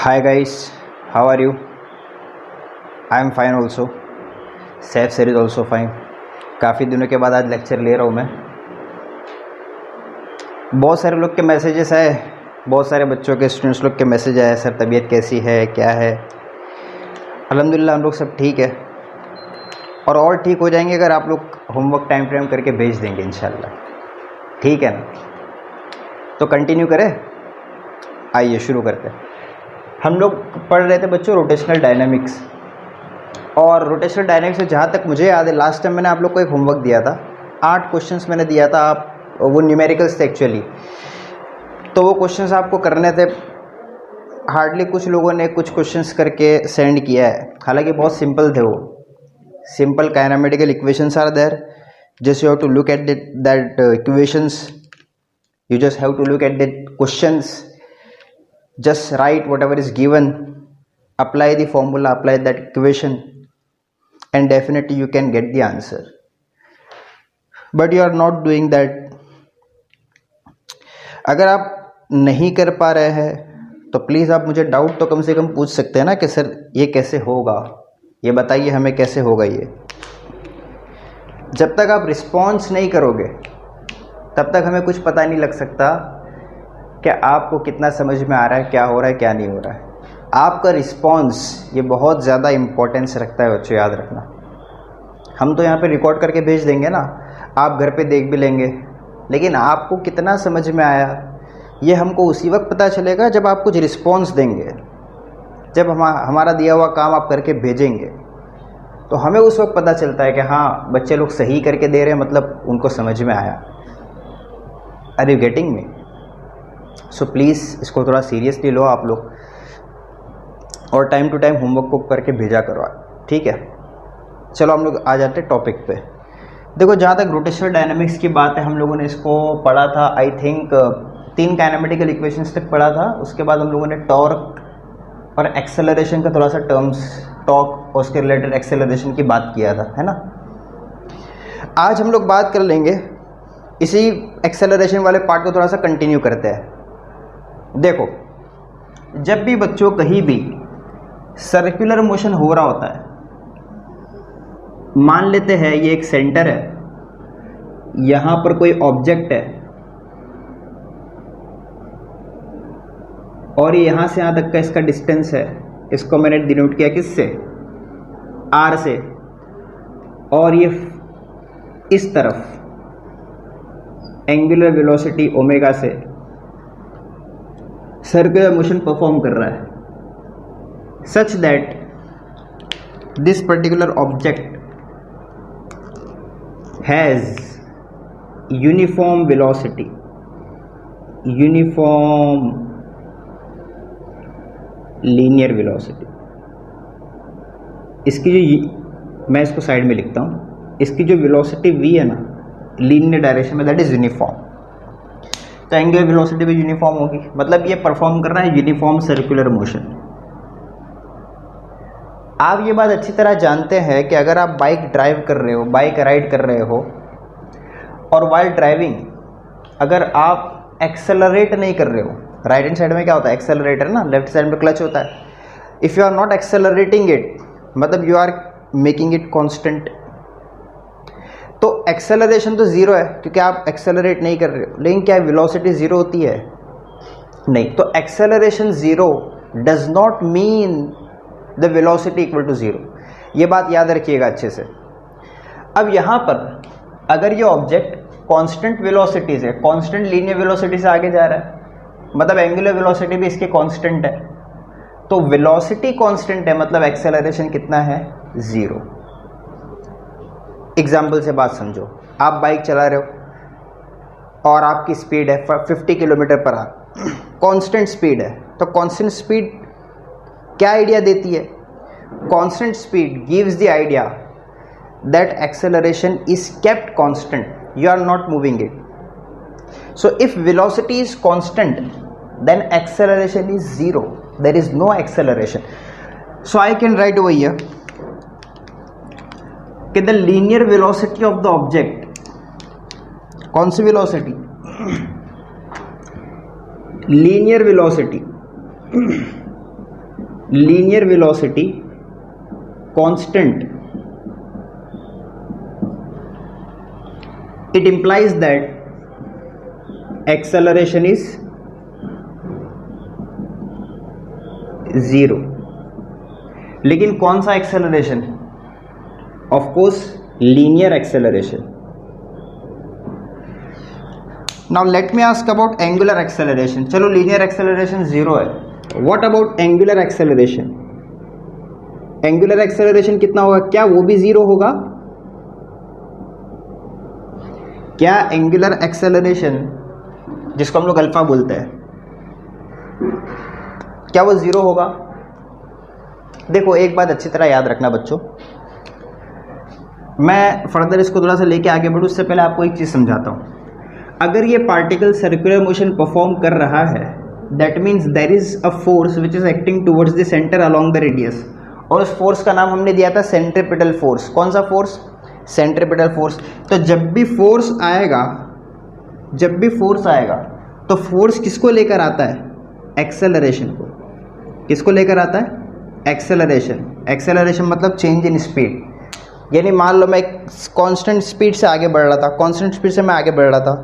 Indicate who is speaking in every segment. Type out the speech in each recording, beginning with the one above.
Speaker 1: Hi guys, how are you? I am fine also. Safe sir is also fine. काफ़ी दिनों के बाद आज लेक्चर ले रहा हूँ मैं. बहुत सारे लोग के मैसेजेस आए, बहुत सारे बच्चों के स्टूडेंट्स लोग के मैसेज आए, सर तबीयत कैसी है, क्या है. अल्हम्दुलिल्लाह हम लोग सब ठीक है और ठीक हो जाएंगे अगर आप लोग होमवर्क टाइम टू टाइम करके भेज देंगे इंशाल्लाह. ठीक है ना? तो कंटिन्यू करें. आइए शुरू करते हैं. हम लोग पढ़ रहे थे बच्चों रोटेशनल डायनामिक्स, और रोटेशनल डायनामिक्स से जहाँ तक मुझे याद है लास्ट टाइम मैंने आप लोग को एक होमवर्क दिया था. 8 क्वेश्चंस मैंने दिया था. आप वो न्यूमेरिकल्स थे एक्चुअली, तो वो क्वेश्चंस आपको करने थे. हार्डली कुछ लोगों ने कुछ क्वेश्चंस करके सेंड किया है, हालांकि बहुत सिंपल थे वो. Simple kinematical equations are there. Just you have to look at that equations. You just have to look at the questions, just write whatever is given, apply the formula, apply that equation, and definitely you can get the answer. But you are not doing that. अगर आप नहीं कर पा रहे हैं तो please आप मुझे डाउट तो कम से कम पूछ सकते हैं ना कि सर ये कैसे होगा, ये बताइए हमें कैसे होगा ये. जब तक आप रिस्पॉन्स नहीं करोगे तब तक हमें कुछ पता नहीं लग सकता कि आपको कितना समझ में आ रहा है, क्या हो रहा है, क्या नहीं हो रहा है. आपका रिस्पॉन्स ये बहुत ज़्यादा इम्पोर्टेंस रखता है बच्चों, याद रखना. हम तो यहाँ पे रिकॉर्ड करके भेज देंगे ना, आप घर पे देख भी लेंगे, लेकिन आपको कितना समझ में आया ये हमको उसी वक्त पता चलेगा जब आप कुछ रिस्पॉन्स देंगे. जब हमारा दिया हुआ काम आप करके भेजेंगे तो हमें उस वक्त पता चलता है कि हाँ बच्चे लोग सही करके दे रहे हैं, मतलब उनको समझ में आया. Are you getting me? So please इसको थोड़ा सीरियसली लो आप लोग, और टाइम टू टाइम होमवर्क को करके भेजा करो. ठीक है, चलो हम लोग आ जाते हैं टॉपिक पे. देखो जहाँ तक रोटेशनल डायनामिक्स की बात है, हम लोगों ने इसको पढ़ा था. आई थिंक 3 काइनेमेटिकल इक्वेशंस तक पढ़ा था. उसके बाद हम लोगों ने टॉर्क और एक्सेलरेशन का थोड़ा सा टर्म्स, टॉर्क और उसके रिलेटेड एक्सेलरेशन की बात किया था, है ना. आज हम लोग बात कर लेंगे इसी एक्सेलरेशन वाले पार्ट को, थोड़ा सा कंटिन्यू करते हैं. देखो जब भी बच्चों कहीं भी सर्कुलर मोशन हो रहा होता है, मान लेते हैं ये एक सेंटर है, यहां पर कोई ऑब्जेक्ट है और यहां से यहां तक का इसका डिस्टेंस है. इसको मैंने डिनोट किया किससे? आर से. और ये इस तरफ एंगुलर वेलोसिटी ओमेगा से सर्कुलर मोशन परफॉर्म कर रहा है, such that this particular object has uniform velocity, uniform linear velocity. इसकी जो, मैं इसको साइड में लिखता हूं, इसकी जो वेलोसिटी v है ना लीनियर डायरेक्शन में, दैट इज यूनिफॉर्म. तो एंगुलर वेलोसिटी भी यूनिफॉर्म होगी, मतलब ये परफॉर्म कर रहा है यूनिफॉर्म सर्कुलर मोशन. आप ये बात अच्छी तरह जानते हैं कि अगर आप बाइक ड्राइव कर रहे हो, बाइक राइड कर रहे हो, और वाइल ड्राइविंग अगर आप एक्सेलरेट नहीं कर रहे हो, राइट हैंड साइड में क्या होता है? एक्सेलरेटर ना, लेफ्ट साइड में क्लच होता है. If you are not accelerating it, मतलब you are making it constant, तो एक्सेलरेशन तो ज़ीरो है क्योंकि आप एक्सेलरेट नहीं कर रहे हो. लेकिन क्या वेलोसिटी ज़ीरो होती है? नहीं. तो acceleration zero does not mean the velocity equal to zero. ये बात याद रखिएगा अच्छे से. अब यहाँ पर अगर ये ऑब्जेक्ट कांस्टेंट वेलोसिटी से, कांस्टेंट लीनियर वेलोसिटी से आगे जा रहा है, मतलब एंगुलर वेलोसिटी भी इसके कांस्टेंट है, तो वेलोसिटी कांस्टेंट है, मतलब एक्सेलरेशन कितना है? ज़ीरो. एग्जाम्पल से बात समझो. आप बाइक चला रहे हो और आपकी स्पीड है 50 kilometre per hour, constant speed है. तो कांस्टेंट स्पीड क्या आइडिया देती है? Constant speed gives the idea that acceleration is kept constant, you are not moving it. So if velocity is constant then acceleration is zero, there is no acceleration. So I can write over here कि the linear velocity of the object, कौन सी velocity? Linear velocity linear velocity constant, it implies that acceleration is 0. लेकिन कौन सा acceleration? Of course linear acceleration. Now let me ask about angular acceleration. चलो linear acceleration 0 है. What about angular acceleration? Angular acceleration कितना होगा? क्या वो भी 0 होगा? क्या angular acceleration जिसको हम लोग अल्फा बोलते हैं, क्या वो 0 होगा? देखो एक बात अच्छी तरह याद रखना बच्चों, मैं फर्दर इसको थोड़ा सा लेके आगे बढ़ूँ उससे पहले आपको एक चीज़ समझाता हूँ. अगर ये पार्टिकल सर्कुलर मोशन परफॉर्म कर रहा है, that means there is a force which is acting towards the centre along the radius, और उस फोर्स का नाम हमने दिया था सेंट्रीपिटल फोर्स. कौन सा फोर्स? Centripetal force. तो जब भी फोर्स आएगा तो फोर्स किसको लेकर आता है? एक्सेलरेशन को. किसको लेकर आता है? एक्सेलरेशन. एक्सेलरेशन मतलब चेंज इन स्पीड. यानी मान लो मैं एक कांस्टेंट स्पीड से आगे बढ़ रहा था, कांस्टेंट स्पीड से मैं आगे बढ़ रहा था,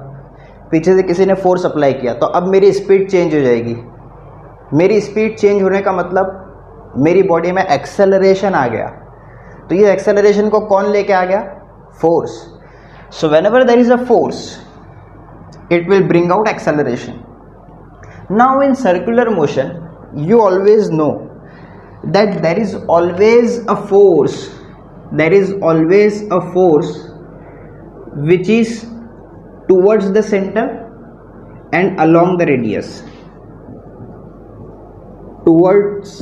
Speaker 1: पीछे से किसी ने फोर्स अप्लाई किया, तो अब मेरी स्पीड चेंज हो जाएगी. मेरी स्पीड चेंज होने का मतलब मेरी बॉडी में एक्सेलरेशन आ गया. तो ये एक्सेलरेशन को कौन लेके आ गया? Force. So whenever there is a force it will bring out acceleration. Now in circular motion you always know that there is always a force which is towards the center and along the radius. Towards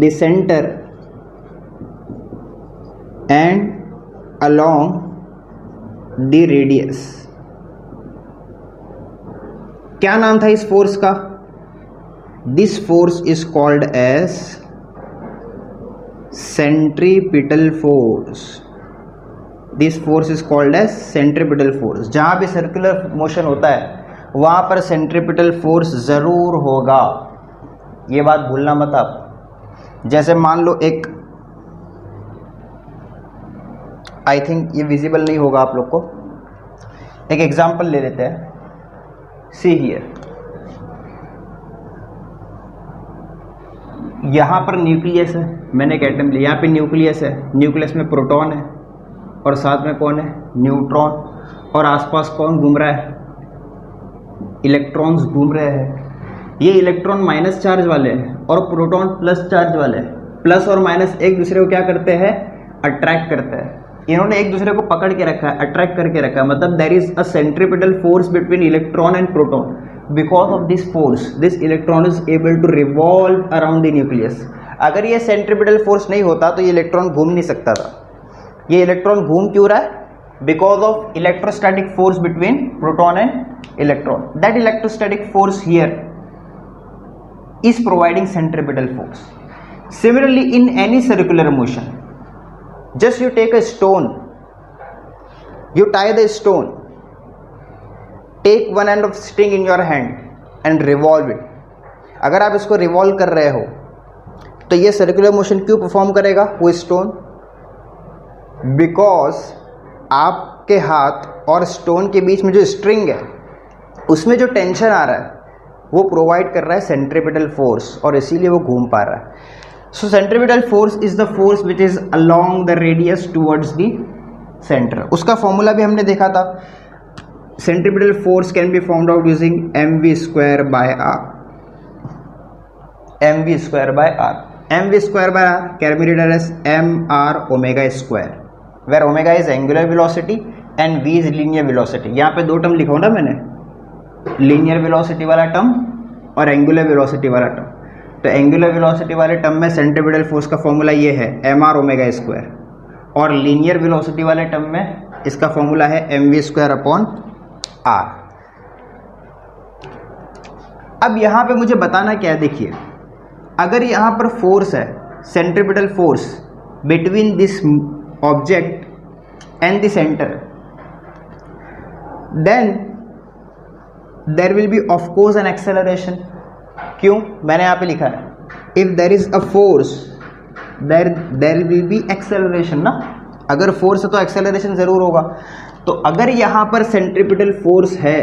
Speaker 1: the center and along the radius. क्या नाम था इस force का? This force is called as centripetal force. This force is called as centripetal force. जहाँ भी circular motion होता है वहाँ पर सेंट्रीपिटल फोर्स ज़रूर होगा, ये बात भूलना मत आप. जैसे मान लो एक, आई थिंक ये विजिबल नहीं होगा आप लोग को, एक एग्जाम्पल ले लेते हैं. सी हियर, यहाँ पर न्यूक्लियस है, मैंने एक एटम लिया, यहाँ पे न्यूक्लियस है, न्यूक्लियस में प्रोटॉन है और साथ में कौन है? न्यूट्रॉन. और आसपास कौन घूम रहा है? इलेक्ट्रॉन्स घूम रहे हैं. ये इलेक्ट्रॉन माइनस चार्ज वाले हैं और प्रोटॉन प्लस चार्ज वाले हैं. प्लस और माइनस एक दूसरे को क्या करते हैं? अट्रैक्ट करते हैं. इन्होंने एक दूसरे को पकड़ के रखा है, अट्रैक्ट करके रखा है, मतलब there is a centripetal force between electron and proton. Because of this force, this electron is able to revolve around the nucleus. अगर ये सेंट्रीपिटल फोर्स नहीं होता तो ये इलेक्ट्रॉन घूम नहीं सकता था. ये इलेक्ट्रॉन घूम क्यों रहा है? Because of electrostatic force between proton and electron. That electrostatic force here is providing centripetal force. Similarly, in any circular motion, just you take a stone, you tie the stone, take one end of string in your hand and revolve it. अगर आप इसको revolve कर रहे हो तो ये circular motion क्यों perform करेगा वो स्टोन? बिकॉज आपके हाथ और स्टोन के बीच में जो स्ट्रिंग है उसमें जो टेंशन आ रहा है वो प्रोवाइड कर रहा है सेंट्रीपिटल फोर्स, और इसीलिए वो घूम पा रहा है. So centripetal force is the force which is along the radius towards the centre. उसका फॉर्मूला भी हमने देखा था. Centripetal force can be found out using mv square by r. mv square by r. mv square by r can be written as mr omega square, where omega is angular velocity and v is linear velocity. यहाँ पे दो term लिखा हूँ ना मैंने, linear velocity वाला term और angular velocity वाला टर्म. तो angular velocity वाले टर्म में centripetal force का फॉर्मूला ये है mr omega square, और linear velocity वाले टर्म में इसका फॉर्मूला है mv square अपॉन R. अब यहां पे मुझे बताना क्या है, देखिए अगर यहां पर फोर्स है centripetal force between this object and the centre, then there will be of course an acceleration. क्यों? मैंने यहां पे लिखा है if there is a force there will be acceleration ना, अगर फोर्स है तो एक्सेलरेशन जरूर होगा। तो अगर यहाँ पर सेंट्रीपिटल फोर्स है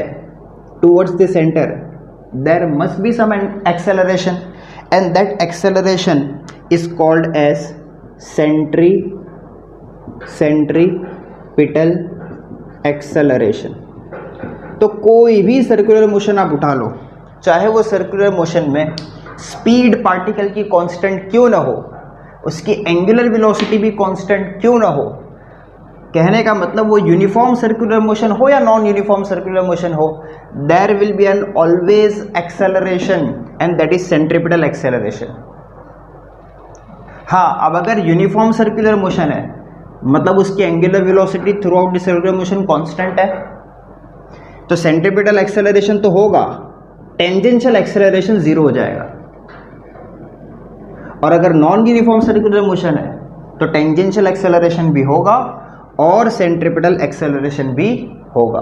Speaker 1: towards the centre, there must be some acceleration and that acceleration is called as centripetal acceleration. तो कोई भी सर्कुलर मोशन आप उठा लो, चाहे वो सर्कुलर मोशन में स्पीड पार्टिकल की कांस्टेंट क्यों ना हो, उसकी एंगुलर वेलोसिटी भी कांस्टेंट क्यों ना हो, कहने का मतलब वो यूनिफॉर्म सर्कुलर मोशन हो या नॉन यूनिफॉर्म सर्कुलर मोशन हो, there will be an always acceleration and that is centripetal acceleration. हाँ, अब अगर यूनिफॉर्म सर्कुलर मोशन है मतलब उसकी angular velocity throughout the circular motion constant है, तो सेंट्रीपिटल एक्सेलरेशन तो होगा, टेंजेंशियल एक्सेलरेशन जीरो हो जाएगा। और अगर नॉन यूनिफॉर्म सर्कुलर मोशन है तो टेंजेंशियल एक्सेलरेशन भी होगा और सेंट्रीपिटल एक्सेलरेशन भी होगा।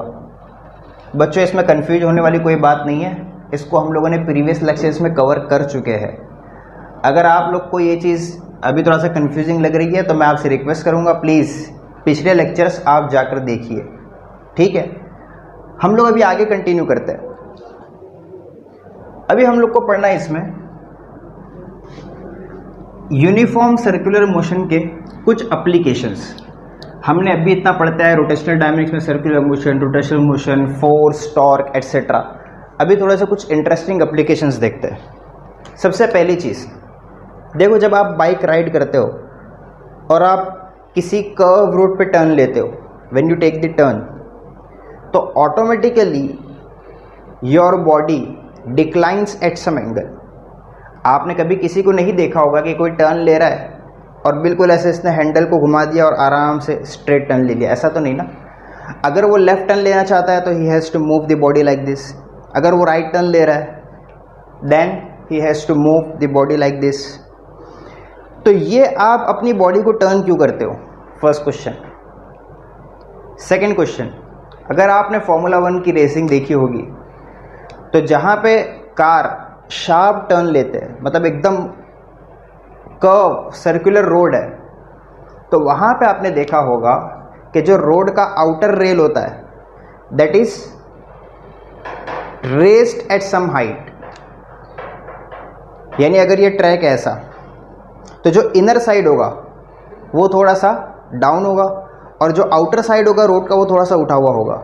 Speaker 1: बच्चों, इसमें कंफ्यूज होने वाली कोई बात नहीं है, इसको हम लोगों ने प्रीवियस लेक्चर्स में कवर कर चुके हैं। अगर आप लोग को ये चीज़ अभी थोड़ा सा कंफ्यूजिंग लग रही है तो मैं आपसे रिक्वेस्ट करूंगा, प्लीज़ पिछले लेक्चर्स आप जाकर देखिए, ठीक है। हम लोग अभी आगे कंटिन्यू करते हैं। अभी हम लोग को पढ़ना है इसमें यूनिफॉर्म सर्कुलर मोशन के कुछ एप्लीकेशंस। हमने अभी इतना पढ़ता है रोटेशनल डायनेमिक्स में circular motion, rotational motion, force, torque etcetera. अभी थोड़ा सा कुछ इंटरेस्टिंग एप्लीकेशंस देखते हैं। सबसे पहली चीज़ देखो, जब आप बाइक राइड करते हो और आप किसी कर्व रोड पे टर्न लेते हो, when you take the turn, तो automatically your body declines at some angle. आपने कभी किसी को नहीं देखा होगा कि कोई टर्न ले रहा है और बिल्कुल ऐसे इसने हैंडल को घुमा दिया और आराम से स्ट्रेट टर्न ले लिया, ऐसा तो नहीं ना। अगर वो लेफ्ट टर्न लेना चाहता है तो he has to move the body like this. अगर वो राइट टर्न ले रहा है then he has to move the body like this. तो ये आप अपनी बॉडी को टर्न क्यों करते हो, फर्स्ट क्वेश्चन। सेकेंड क्वेश्चन, अगर आपने फॉर्मूला 1 की रेसिंग देखी होगी तो जहाँ पे कार शार्प टर्न लेते हैं, मतलब एकदम कर्व सर्कुलर रोड है, तो वहाँ पे आपने देखा होगा कि जो रोड का आउटर रेल होता है that is raised at some height. यानी अगर ये ट्रैक है ऐसा तो जो इनर साइड होगा वो थोड़ा सा डाउन होगा और जो आउटर साइड होगा रोड का वो थोड़ा सा उठा हुआ होगा।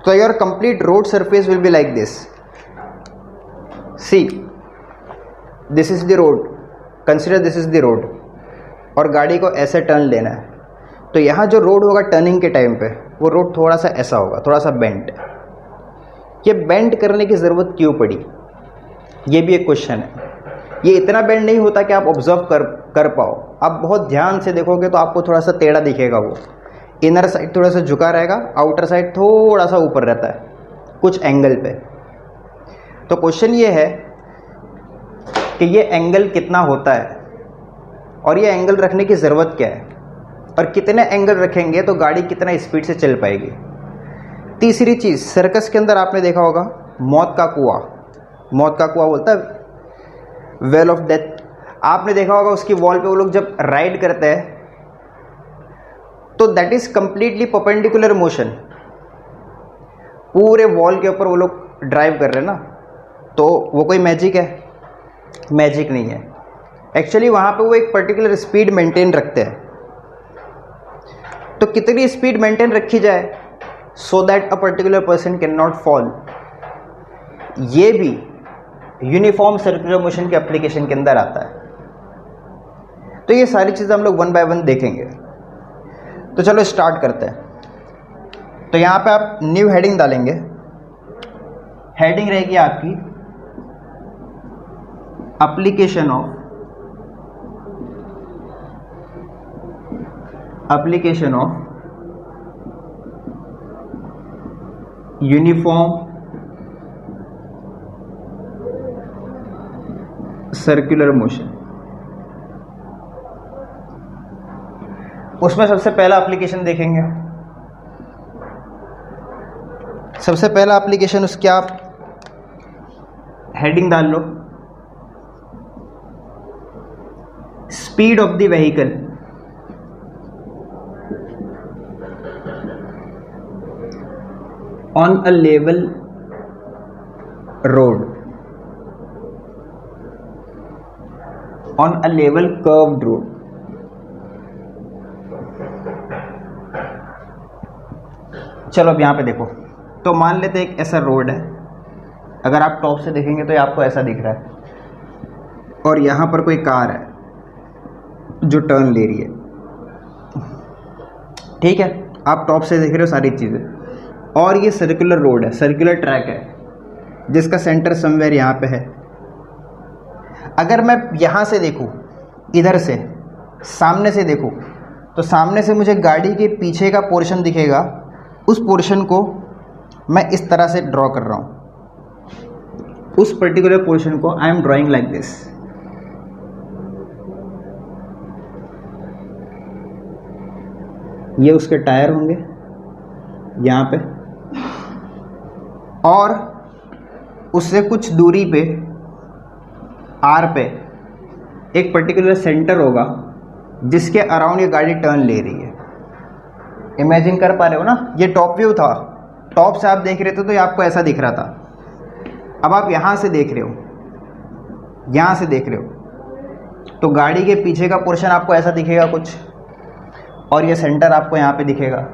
Speaker 1: तो your complete road surface will be like this. See, this is the road, consider this is the road, और गाड़ी को ऐसे टर्न लेना है। तो यहाँ जो रोड होगा टर्निंग के टाइम पे वो रोड थोड़ा सा ऐसा होगा, थोड़ा सा बेंड। ये बेंड करने की ज़रूरत क्यों पड़ी, ये भी एक क्वेश्चन है। ये इतना बेंड नहीं होता कि आप ऑब्जर्व कर पाओ। आप बहुत ध्यान से देखोगे तो आपको थोड़ा सा टेढ़ा दिखेगा, वो इनर साइड थोड़ा सा झुका रहेगा, आउटर साइड थोड़ा सा ऊपर रहता है कुछ एंगल पे। तो क्वेश्चन ये है कि ये एंगल कितना होता है और ये एंगल रखने की ज़रूरत क्या है, और कितने एंगल रखेंगे तो गाड़ी कितना स्पीड से चल पाएगी। तीसरी चीज़, सर्कस के अंदर आपने देखा होगा मौत का कुआं, मौत का कुआं बोलता है वेल ऑफ डेथ। आपने देखा होगा उसकी वॉल पे वो लोग जब राइड करते हैं तो that is completely perpendicular motion, पूरे वॉल के ऊपर वो लोग ड्राइव कर रहे हैं ना। तो वो कोई मैजिक है? मैजिक नहीं है। एक्चुअली वहाँ पे वो एक पर्टिकुलर स्पीड मेंटेन रखते हैं। तो कितनी स्पीड मेंटेन रखी जाए so that a particular person can not fall, ये भी यूनिफॉर्म सर्कुलर मोशन के एप्लीकेशन के अंदर आता है। तो ये सारी चीज़ें हम लोग वन बाय वन देखेंगे। तो चलो स्टार्ट करते हैं। तो यहाँ पे आप न्यू हेडिंग डालेंगे। हेडिंग रहेगी आपकी application of uniform circular motion. उसमें सबसे पहला एप्लीकेशन देखेंगे। सबसे पहला एप्लीकेशन उसकी आप हेडिंग डाल लो, speed of the vehicle on a level road, on a level curved road. चलो अब यहाँ पे देखो, तो मान लेते एक ऐसा रोड है, अगर आप टॉप से देखेंगे तो ये आपको ऐसा दिख रहा है, और यहाँ पर कोई कार है जो टर्न ले रही है, ठीक है, आप टॉप से देख रहे हो सारी चीज़ें, और ये सर्कुलर रोड है, सर्कुलर ट्रैक है, जिसका सेंटर समवेयर यहाँ पे है। अगर मैं यहाँ से देखूँ, इधर से सामने से देखूँ, तो सामने से मुझे गाड़ी के पीछे का पोर्शन दिखेगा, उस पोर्शन को मैं इस तरह से ड्रॉ कर रहा हूँ, उस पर्टिकुलर पोर्शन को I am drawing like this. ये उसके टायर होंगे यहाँ पे, और उससे कुछ दूरी पे आर पे एक पर्टिकुलर सेंटर होगा जिसके अराउंड ये गाड़ी टर्न ले रही है। इमेजिन कर पा रहे हो ना, ये टॉप व्यू था, टॉप से आप देख रहे थे तो ये आपको ऐसा दिख रहा था। अब आप यहाँ से देख रहे हो, यहाँ से देख रहे हो, तो गाड़ी के पीछे का पोर्शन आपको ऐसा दिखेगा कुछ, और ये सेंटर आपको यहाँ पे दिखेगा।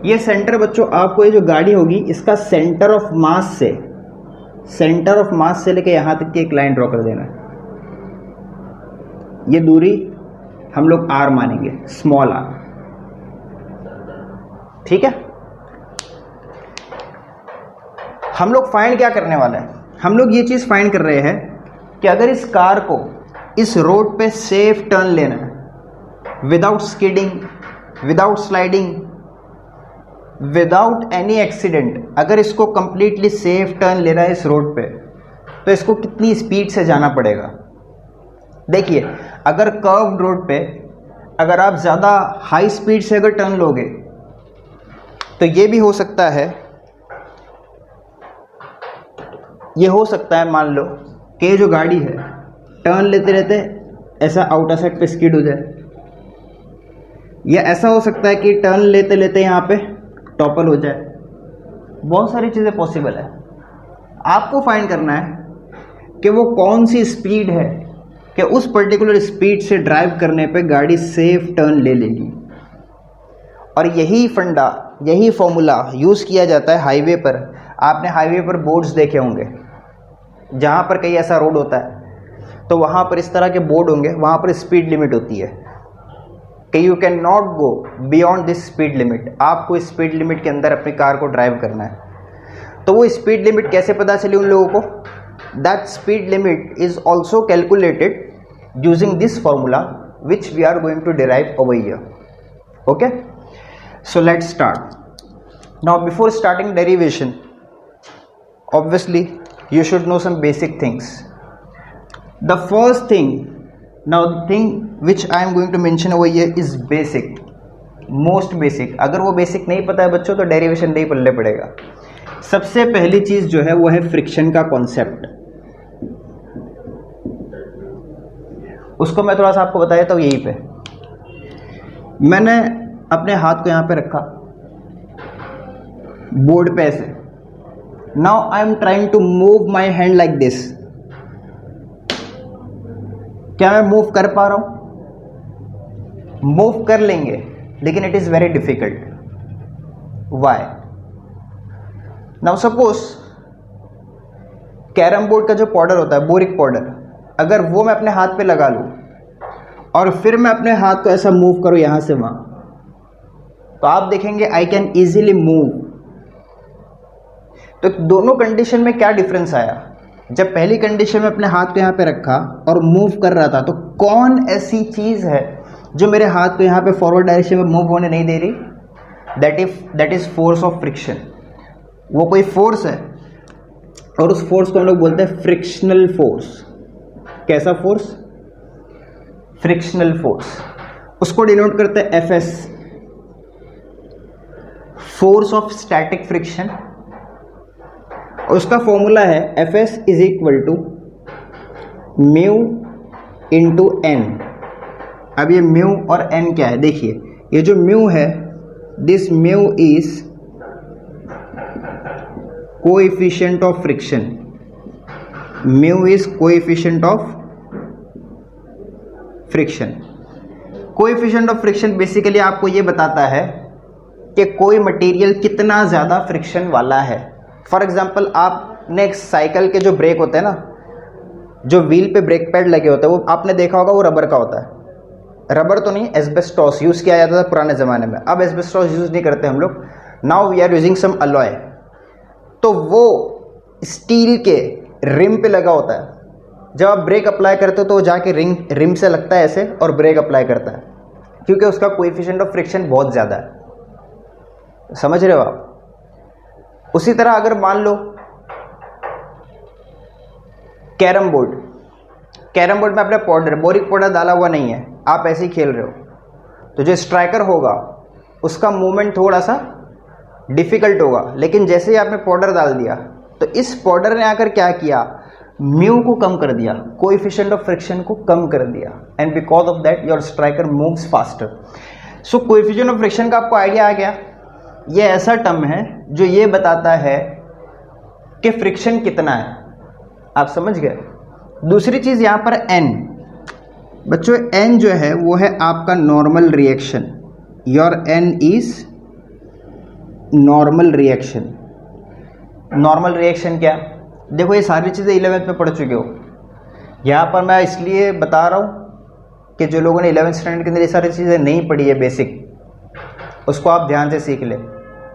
Speaker 1: ये सेंटर बच्चों, आपको ये जो गाड़ी होगी इसका सेंटर ऑफ मास से लेके यहाँ तक की एक लाइन ड्रॉ कर देना है। ये दूरी हम लोग आर मानेंगे, स्मॉल आर, ठीक है। हम लोग फाइंड क्या करने वाले हैं, हम लोग ये चीज़ फाइंड कर रहे हैं कि अगर इस कार को इस रोड पे सेफ टर्न लेना है, without skidding, without sliding, without any accident, अगर इसको कंप्लीटली सेफ टर्न ले रहा है इस रोड पे, तो इसको कितनी स्पीड से जाना पड़ेगा। देखिए, अगर कर्व्ड रोड पे अगर आप ज़्यादा हाई स्पीड से अगर टर्न लोगे तो ये भी हो सकता है, ये हो सकता है मान लो कि ये जो गाड़ी है टर्न लेते रहते ऐसा आउटर साइड पे स्किड हो जाए, या ऐसा हो सकता है कि टर्न लेते लेते यहाँ पे टॉपल हो जाए। बहुत सारी चीज़ें पॉसिबल है। आपको फाइंड करना है कि वो कौन सी स्पीड है कि उस पर्टिकुलर स्पीड से ड्राइव करने पे गाड़ी सेफ टर्न ले लेगी। और यही फंडा, यही फॉर्मूला यूज़ किया जाता है हाईवे पर। आपने हाईवे पर बोर्ड्स देखे होंगे, जहाँ पर कहीं ऐसा रोड होता है तो वहाँ पर इस तरह के बोर्ड होंगे, वहाँ पर स्पीड लिमिट होती है कि you can not go beyond this speed limit. आपको स्पीड लिमिट के अंदर अपनी कार को ड्राइव करना है। तो वो स्पीड लिमिट कैसे पता चली उन लोगों को? That speed limit is also calculated using this formula which we are going to derive over here. Okay, so let's start now. Before starting derivation, obviously you should know some basic things. The first thing, now the thing which I am going to mention over here is basic, most basic. अगर वो basic नहीं पता है बच्चों तो derivation नहीं पढ़ने पड़ेगा। सबसे पहली चीज़ जो है वो है फ्रिक्शन का कॉन्सेप्ट। उसको मैं थोड़ा सा आपको बताया था यहीं पे। मैंने अपने हाथ को यहाँ पे रखा बोर्ड पे ऐसे। Now I am trying to move my hand like this. क्या मैं मूव कर पा रहा हूं? मूव कर लेंगे, लेकिन it is very difficult. Why? Now suppose carrom board का जो पाउडर होता है, बोरिक पाउडर, अगर वो मैं अपने हाथ पे लगा लूं और फिर मैं अपने हाथ को ऐसा मूव करूं यहां से वहां, तो आप देखेंगे आई कैन इजीली मूव। तो दोनों कंडीशन में क्या डिफरेंस आया? जब पहली कंडीशन में अपने हाथ को यहाँ पे रखा और मूव कर रहा था, तो कौन ऐसी चीज़ है जो मेरे हाथ को यहाँ पे फॉरवर्ड डायरेक्शन में मूव होने नहीं दे रही? That is force of friction. वो कोई फोर्स है और उस फोर्स को हम लोग बोलते हैं फ्रिक्शनल फोर्स। कैसा फोर्स? Frictional force. उसको डिनोट करते हैं fs, force of static friction. उसका फॉर्मूला है f s is equal to mu into n. अब ये म्यू और एन क्या है, देखिए ये जो म्यू है, this mu is coefficient of friction, mu is coefficient of friction. Coefficient of friction basically आपको ये बताता है कि कोई मटेरियल कितना ज़्यादा फ्रिक्शन वाला है। फॉर एग्जांपल आपने एक साइकिल के जो ब्रेक होते हैं ना, जो व्हील पे ब्रेक पैड लगे होते हैं, वो आपने देखा होगा वो रबर का होता है। रबर तो नहीं, एस्बेस्टॉस यूज़ किया जाता था पुराने ज़माने में, अब एस्बेस्टॉस यूज़ नहीं करते हम लोग, now we are using some alloy. तो वो स्टील के रिम पे लगा होता है, जब आप ब्रेक अप्लाई करते हो तो वो जाके रिम से लगता है ऐसे और ब्रेक अप्लाई करता है, क्योंकि उसका कोएफिशिएंट ऑफ फ्रिक्शन बहुत ज़्यादा है। समझ रहे हो आप? उसी तरह अगर मान लो कैरम बोर्ड में आपने बोरिक पाउडर डाला हुआ नहीं है, आप ऐसे ही खेल रहे हो, तो जो स्ट्राइकर होगा उसका मूवमेंट थोड़ा सा डिफिकल्ट होगा, लेकिन जैसे ही आपने पाउडर डाल दिया तो इस पाउडर ने आकर क्या किया, म्यू को कम कर दिया, कोएफिशिएंट ऑफ फ्रिक्शन को कम कर दिया, and because of that your striker moves faster. So coefficient of friction का आपको आइडिया आ गया। ये ऐसा टर्म है जो ये बताता है कि फ्रिक्शन कितना है, आप समझ गए। दूसरी चीज़ यहाँ पर एन, बच्चों एन जो है वो है आपका normal reaction, your n is normal reaction. Normal reaction क्या, देखो ये सारी चीज़ें 11th में पढ़ चुके हो, यहाँ पर मैं इसलिए बता रहा हूँ कि जो लोगों ने 11th स्टैंडर्ड के अंदर ये सारी चीज़ें नहीं पढ़ी है बेसिक, उसको आप ध्यान से सीख ले।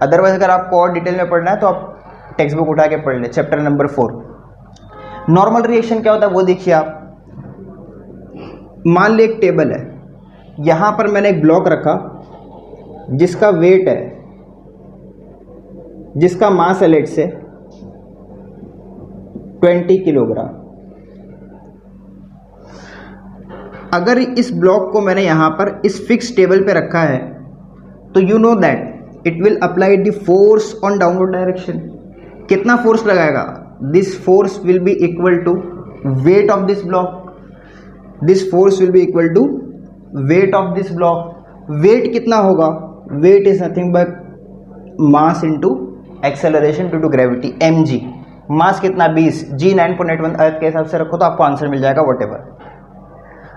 Speaker 1: अदरवाइज अगर आपको और डिटेल में पढ़ना है तो आप टेक्स्ट बुक उठा के पढ़ ले, चैप्टर नंबर 4। नॉर्मल रिएक्शन क्या होता है वो देखिए आप। मान ली एक टेबल है, यहाँ पर मैंने एक ब्लॉक रखा जिसका वेट है, जिसका मास है लेट से 20 किलोग्राम। अगर इस ब्लॉक को मैंने यहाँ पर इस फिक्स टेबल पे रखा है तो you know that it will apply the force on downward direction. कितना फोर्स लगाएगा, this force will be equal to weight of this block, this force will be equal to weight of this block. Weight कितना होगा, weight is nothing but mass into acceleration due to gravity, mg। Mass कितना 20, g 9.81 अर्थ के हिसाब से रखो तो आपको answer मिल जाएगा व्हाटएवर।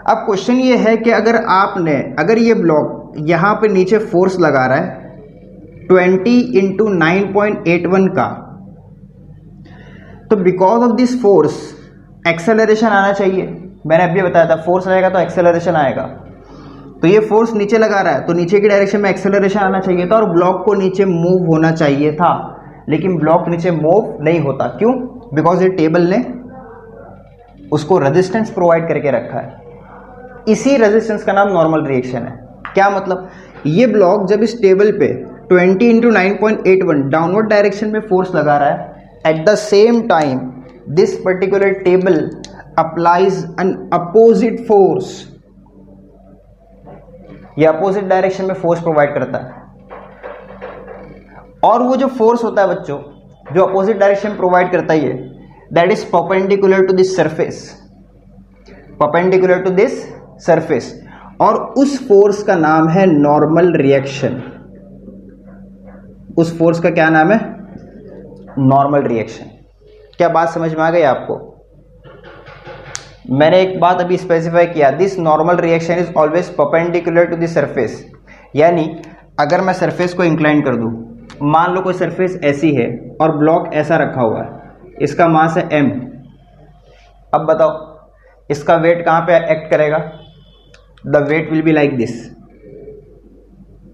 Speaker 1: अब क्वेश्चन ये है कि अगर ये ब्लॉक यहाँ पे नीचे फोर्स लगा रहा है 20 इंटू 9.81 का, तो because of this force acceleration आना चाहिए। मैंने अभी बताया था फोर्स आएगा तो एक्सेलरेशन आएगा, तो ये फोर्स नीचे लगा रहा है तो नीचे की डायरेक्शन में एक्सेलरेशन आना चाहिए था और ब्लॉक को नीचे मूव होना चाहिए था, लेकिन ब्लॉक नीचे मूव नहीं होता। क्यों? बिकॉज ये टेबल ने उसको रेजिस्टेंस प्रोवाइड करके रखा है। इसी रेजिस्टेंस का नाम नॉर्मल रिएक्शन है। क्या मतलब, ये ब्लॉक जब इस टेबल पे 20 इंटू 9.81 डाउनवर्ड डायरेक्शन में फोर्स लगा रहा है, at the same time this particular table applies N opposite force, ये अपोजिट डायरेक्शन में फोर्स प्रोवाइड करता है। और वो जो फोर्स होता है बच्चों, जो अपोजिट डायरेक्शन प्रोवाइड करता है, that is perpendicular to this surface, perpendicular to this surface, और उस फोर्स का नाम है नॉर्मल रिएक्शन। उस फोर्स का क्या नाम है, नॉर्मल रिएक्शन। क्या बात समझ में आ गई आपको? मैंने एक बात अभी स्पेसिफाई किया, this normal reaction is always perpendicular to this surface. यानी अगर मैं सरफेस को इंक्लाइन कर दूं, मान लो कोई सरफेस ऐसी है और ब्लॉक ऐसा रखा हुआ है, इसका मास है m। अब बताओ इसका वेट कहां पे एक्ट करेगा, the weight will be like this,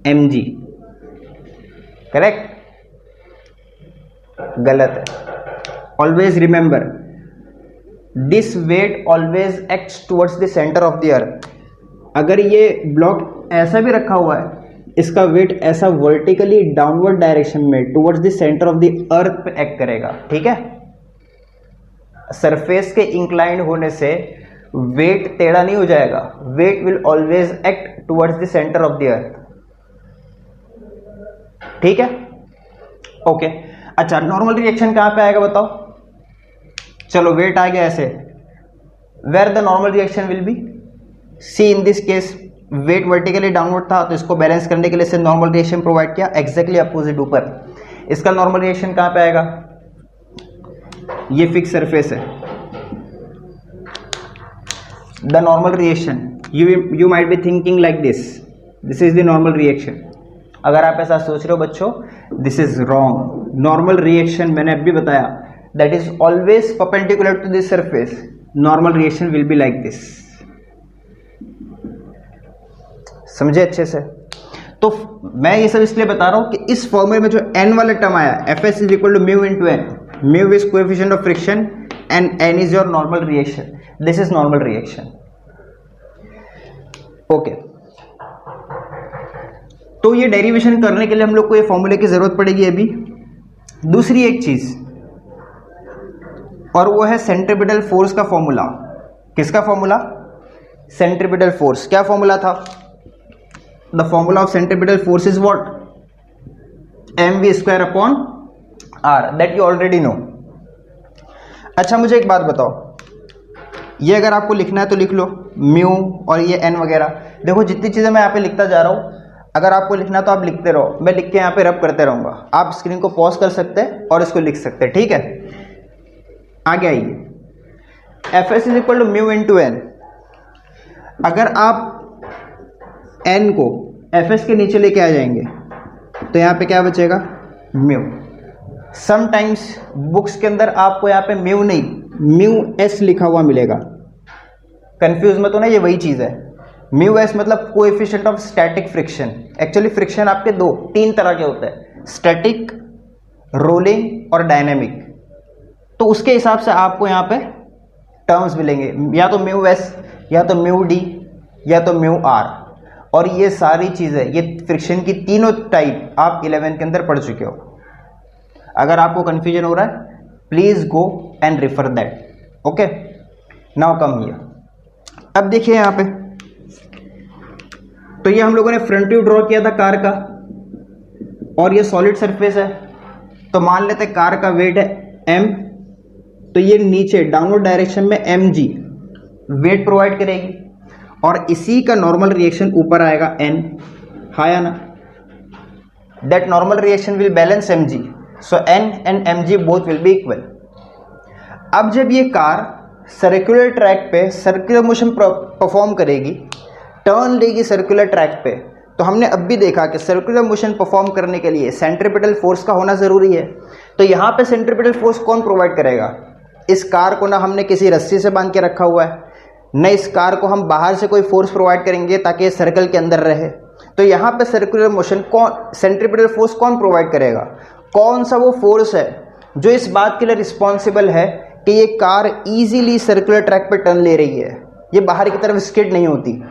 Speaker 1: mg। Correct? गलत है। Always remember this weight always acts towards the centre of the earth. अगर ये ब्लॉक ऐसा भी रखा हुआ है, इसका वेट ऐसा वर्टिकली डाउनवर्ड डायरेक्शन में towards the centre of the अर्थ पे एक्ट करेगा। ठीक है? सरफेस के इंक्लाइन होने से वेट टेढ़ा नहीं हो जाएगा, weight will always act towards the centre of the अर्थ। ठीक है? ओके। अच्छा, नॉर्मल रिएक्शन कहां पे आएगा बताओ? चलो वेट आ गया ऐसे, where the normal reaction will be, see in this case weight vertically downward था, तो इसको बैलेंस करने के लिए इससे नॉर्मल रिएक्शन प्रोवाइड किया, एग्जैक्टली अपोजिट ऊपर। इसका नॉर्मल रिएक्शन कहाँ पे आएगा? ये फिक्स सरफेस है। The normal reaction, you might be thinking like this is the normal reaction. अगर आप ऐसा सोच रहे हो बच्चों, this is wrong. Normal reaction मैंने अभी बताया, that is always perpendicular to this surface. Normal reaction will be like this. समझे अच्छे से? तो मैं ये सब इसलिए बता रहा हूं कि इस फॉर्मूले में जो एन वाला टर्म आया, f s is equal to mu into n, mu is coefficient of friction and n is your normal reaction. This is normal reaction. Okay, तो ये डेरिवेशन करने के लिए हम लोग को ये फॉर्मूले की जरूरत पड़ेगी अभी। दूसरी एक चीज, और वो है सेंट्रीपिटल फोर्स का फॉर्मूला। किसका फॉर्मूला? Centripetal force. क्या फॉर्मूला था? The formula of centripetal force is what? mv square upon r, that you already know. अच्छा, मुझे एक बात बताओ, ये अगर आपको लिखना है तो लिख लो, म्यू और ये n वगैरह। देखो जितनी चीजें मैं यहाँ पे लिखता जा रहा हूं, अगर आपको लिखना तो आप लिखते रहो, मैं लिख के यहाँ पे रब करते रहूंगा। आप स्क्रीन को पॉज कर सकते हैं और इसको लिख सकते हैं, ठीक है? आगे आइए, f s is equal to mu into n. अगर आप n को एफ एस के नीचे लेके आ जाएंगे तो यहाँ पे क्या बचेगा? म्यू। समटाइम्स बुक्स के अंदर आपको यहाँ पे म्यू नहीं, म्यू एस लिखा हुआ मिलेगा। कंफ्यूज मत होना, ये वही चीज है। म्यू एस मतलब coefficient of static friction. Actually friction आपके तीन तरह के होते हैं, स्टैटिक, रोलिंग और डायनेमिक। तो उसके हिसाब से आपको यहाँ पे टर्म्स मिलेंगे, या तो म्यू एस, या तो म्यू डी, या तो म्यू आर। और ये सारी चीज़ें, ये फ्रिक्शन की तीनों टाइप आप 11th के अंदर पढ़ चुके हो। अगर आपको कंफ्यूजन हो रहा है, please go and refer that. Okay, now come here. अब देखिए यहाँ पे, तो ये हम लोगों ने फ्रंट व्यू ड्रॉ किया था कार का, और ये सॉलिड सरफेस है। तो मान लेते कार का वेट है m, तो ये नीचे डाउनवर्ड डायरेक्शन में mg वेट प्रोवाइड करेगी, और इसी का नॉर्मल रिएक्शन ऊपर आएगा n। हाया ना? That normal reaction will balance mg, so n and mg both will be equal. अब जब ये कार सर्कुलर ट्रैक पे सर्कुलर मोशन परफॉर्म करेगी, टर्न लेगी सर्कुलर ट्रैक पे, तो हमने अब भी देखा कि सर्कुलर मोशन परफॉर्म करने के लिए सेंट्रीपिटल फोर्स का होना जरूरी है। तो यहाँ पे सेंट्रीपिटल फोर्स कौन प्रोवाइड करेगा? इस कार को ना हमने किसी रस्सी से बांध के रखा हुआ है, न इस कार को हम बाहर से कोई फोर्स प्रोवाइड करेंगे ताकि ये सर्कल के अंदर रहे। तो यहाँ पे सर्कुलर मोशन कौन, सेंट्रीपिटल फोर्स कौन प्रोवाइड करेगा? कौन सा वो फोर्स है जो इस बात के लिए रिस्पॉन्सिबल है कि ये कार इजीली सर्कुलर ट्रैक पे टर्न ले रही है, ये बाहर की तरफ स्किड नहीं होती।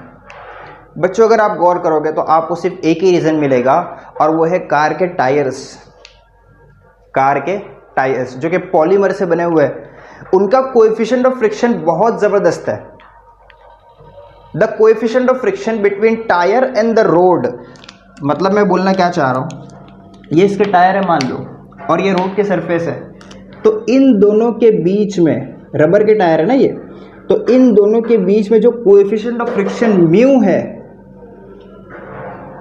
Speaker 1: बच्चों अगर आप गौर करोगे तो आपको सिर्फ एक ही रीजन मिलेगा, और वो है कार के टायर्स। कार के टायर्स जो कि पॉलीमर से बने हुए हैं, उनका कोएफिशिएंट ऑफ फ्रिक्शन बहुत जबरदस्त है। The coefficient of friction between tyre and the road, मतलब मैं बोलना क्या चाह रहा हूं, ये इसके टायर है मान लो, और ये रोड के सरफेस है। तो इन दोनों के बीच में, रबर के टायर है ना ये, तो इन दोनों के बीच में जो कोएफिशिएंट ऑफ फ्रिक्शन म्यू है,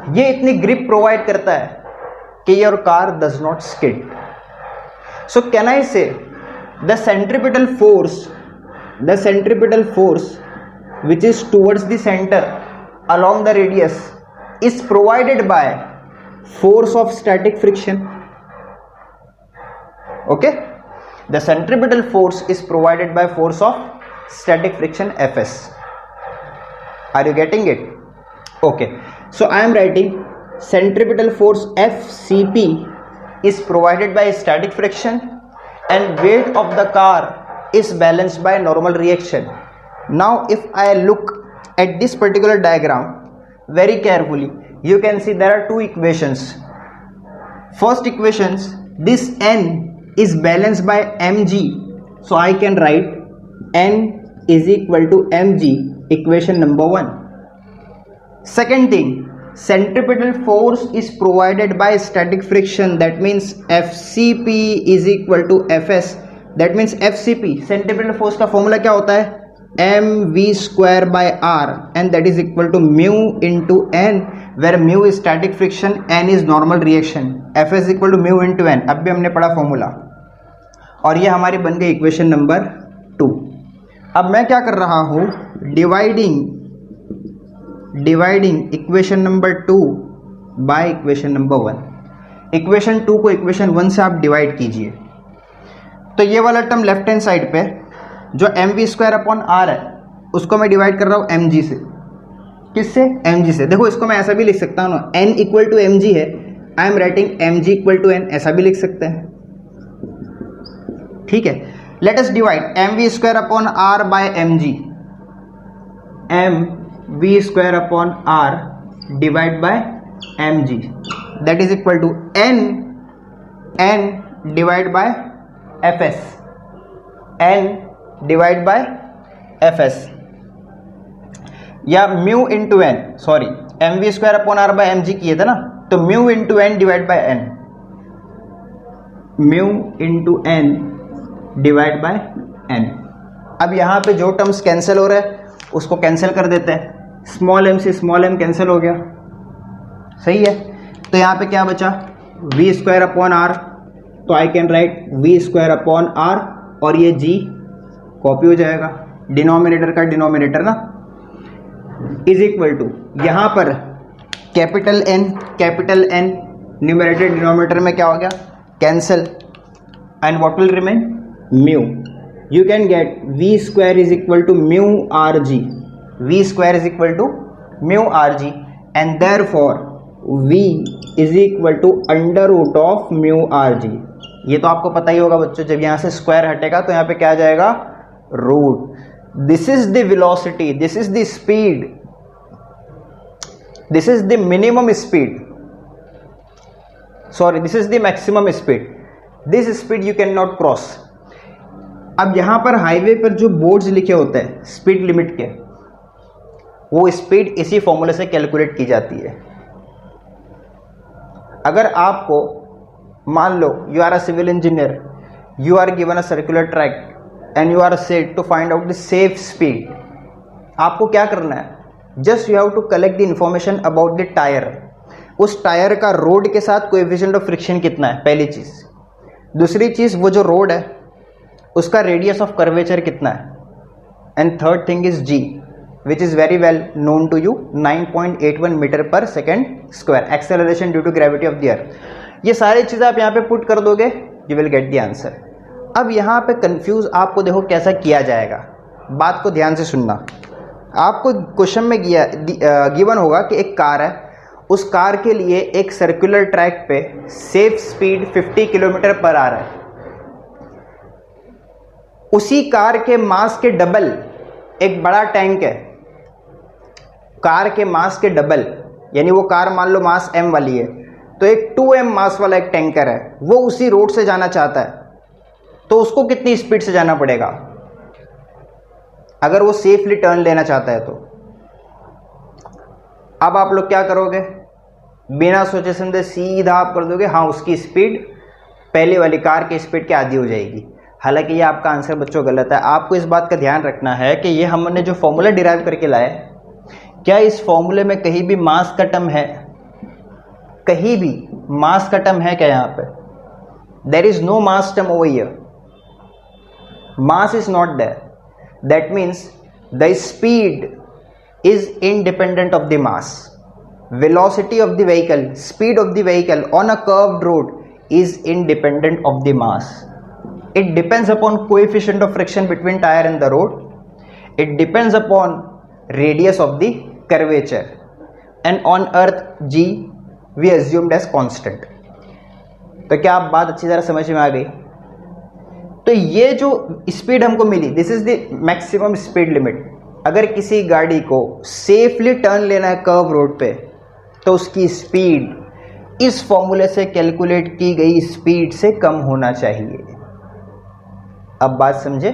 Speaker 1: ये इतनी ग्रिप प्रोवाइड करता है कि your car does not skid. So can I say the centripetal force which is towards the center along the radius is provided by force of static friction. Okay, the centripetal force is provided by force of static friction Fs. Are you getting it? Okay, so I am writing centripetal force Fcp is provided by static friction and weight of the car is balanced by normal reaction. Now if I look at this particular diagram very carefully, you can see there are two equations. First equations, this n is balanced by mg, so I can write n is equal to mg, equation number 1. Second thing, centripetal force is provided by static friction, that means Fcp is equal to Fs, that means Fcp, centripetal force का formula क्या होता है? mv²/r and that is equal to mu into n, where mu is static friction, n is normal reaction, F is equal to mu into n. अब भी हमने पढ़ा formula और ये हमारी बन गई इक्वेशन नंबर 2. अब मैं क्या कर रहा हूँ, dividing equation number 2 by equation number 1. Equation 2 को इक्वेशन 1 से आप डिवाइड कीजिए तो ये वाला टर्म लेफ्ट हैंड साइड पे जो mv²/r है उसको मैं डिवाइड कर रहा हूँ mg से. किससे? mg से. देखो इसको मैं ऐसा भी लिख सकता हूँ, n इक्वल टू mg है, I am writing mg equal to n, ऐसा भी लिख सकते हैं. ठीक है, let us divide mv²/r by mg. mv²/r divide by mg, that is equal to n divide by fs, n divide by fs या mu into n, sorry mv²/r by mg किए थे ना, तो mu into n divide by n, mu into n divide by n. अब यहाँ पे जो terms cancel हो रहे हैं उसको कैंसिल कर देते हैं, स्मॉल m से स्मॉल m कैंसिल हो गया, सही है. तो यहाँ पे क्या बचा, v²/r, तो आई कैन राइट v²/r और ये g कॉपी हो जाएगा, डिनोमिनेटर का डिनोमिनेटर ना, इज इक्वल टू यहाँ पर कैपिटल N न्यूमरेटर डिनोमिनेटर में क्या हो गया, cancel, and what will remain, mu. You can get v² is equal to mu rg, v² is equal to mu rg and therefore v is equal to under root of mu rg. ये तो आपको पता ही होगा बच्चों, जब यहाँ से square हटेगा तो यहाँ पे क्या आ जाएगा, root. This is the velocity, this is the speed, this is the minimum speed, sorry this is the maximum speed. This speed you can not cross. अब यहाँ पर हाईवे पर जो बोर्ड्स लिखे होते हैं स्पीड लिमिट के, वो स्पीड इसी फॉर्मूले से कैलकुलेट की जाती है. अगर आपको मान लो you are a civil engineer, you are given a circular track and you are said to find out the safe speed, आपको क्या करना है, just you have to collect the information about the tyre. उस tyre का road के साथ coefficient of friction कितना है, पहली चीज़. दूसरी चीज़, वो जो रोड है उसका रेडियस ऑफ कर्वेचर कितना है, and third thing is g, which is very well known to you, 9.81 metre per second square, acceleration due to gravity of the earth. ये सारी चीज़ें आप यहाँ पे पुट कर दोगे, you will get the answer. अब यहाँ पे कंफ्यूज आपको देखो कैसा किया जाएगा, बात को ध्यान से सुनना. आपको क्वेश्चन में गिवन होगा कि एक कार है, उस कार के लिए एक सर्कुलर ट्रैक पे सेफ स्पीड 50 किलोमीटर पर आ रहा है. उसी कार के मास के डबल एक बड़ा टैंक है, कार के मास के डबल, यानी वो कार मान लो मास m वाली है, तो एक 2m मास वाला एक टैंकर है, वो उसी रोड से जाना चाहता है, तो उसको कितनी स्पीड से जाना पड़ेगा अगर वो सेफली टर्न लेना चाहता है. तो अब आप लोग क्या करोगे, बिना सोचे समझे सीधा आप कर दोगे, हाँ उसकी स्पीड पहले वाली कार की स्पीड के आधी हो जाएगी. हालांकि ये आपका आंसर बच्चों गलत है. आपको इस बात का ध्यान रखना है कि ये हमने जो फॉर्मूला डिराइव करके लाए, क्या इस फॉर्मूले में कहीं भी मास का टर्म है, कहीं भी मास का टर्म है क्या यहाँ पे, there is no mass term over here, mass is not there. That means the speed is independent of the mass. Velocity of the vehicle, speed of the vehicle on a curved road is independent of the mass. It depends upon coefficient of friction between tire and the road. It depends upon radius of the curvature, and on earth g we assumed as constant. तो क्या आप बात अच्छी तरह समझ में आ गई? तो ये जो स्पीड हमको मिली, this is the maximum speed limit. अगर किसी गाड़ी को सेफली टर्न लेना है कर्व रोड पे, तो उसकी स्पीड इस फॉर्मूले से कैलकुलेट की गई स्पीड से कम होना चाहिए. अब बात समझे,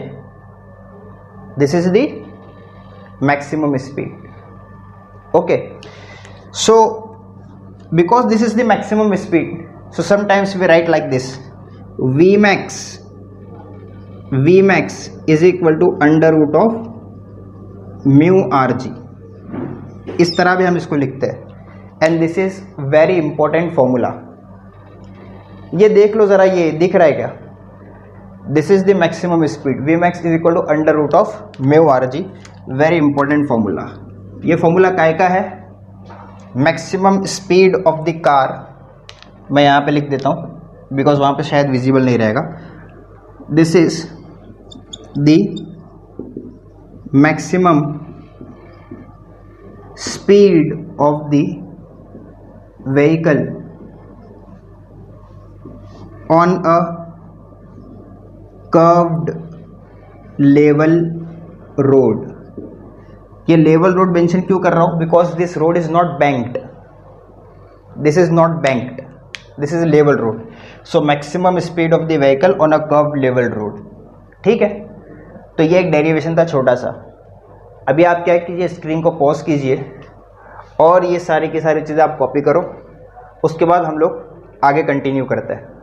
Speaker 1: this is the maximum speed. Okay, so because this is the maximum speed, so sometimes we write like this, Vmax is equal to under root of mu r g, इस तरह भी हम इसको लिखते हैं। And this is very important formula. ये देख लो ज़रा, ये दिख रहा है क्या? This is the maximum speed, v max is equal to under root of mu r ji. Very important formula. ये फॉर्मूला काय का है? Maximum speed of the car, मैं यहाँ पे लिख देता हूँ बिकॉज वहाँ पे शायद विजिबल नहीं रहेगा। This is the maximum speed of the vehicle on a curved level road. ये लेवल रोड मेंशन क्यों कर रहा हूँ? Because this road is not banked, this is not banked, this is level road. So maximum speed of the vehicle on a curved level road. ठीक है, तो ये एक डेरिवेशन था छोटा सा। अभी आप क्या कीजिए, स्क्रीन को पॉज कीजिए और ये सारी की सारी चीज़ें आप कॉपी करो, उसके बाद हम लोग आगे कंटिन्यू करते हैं।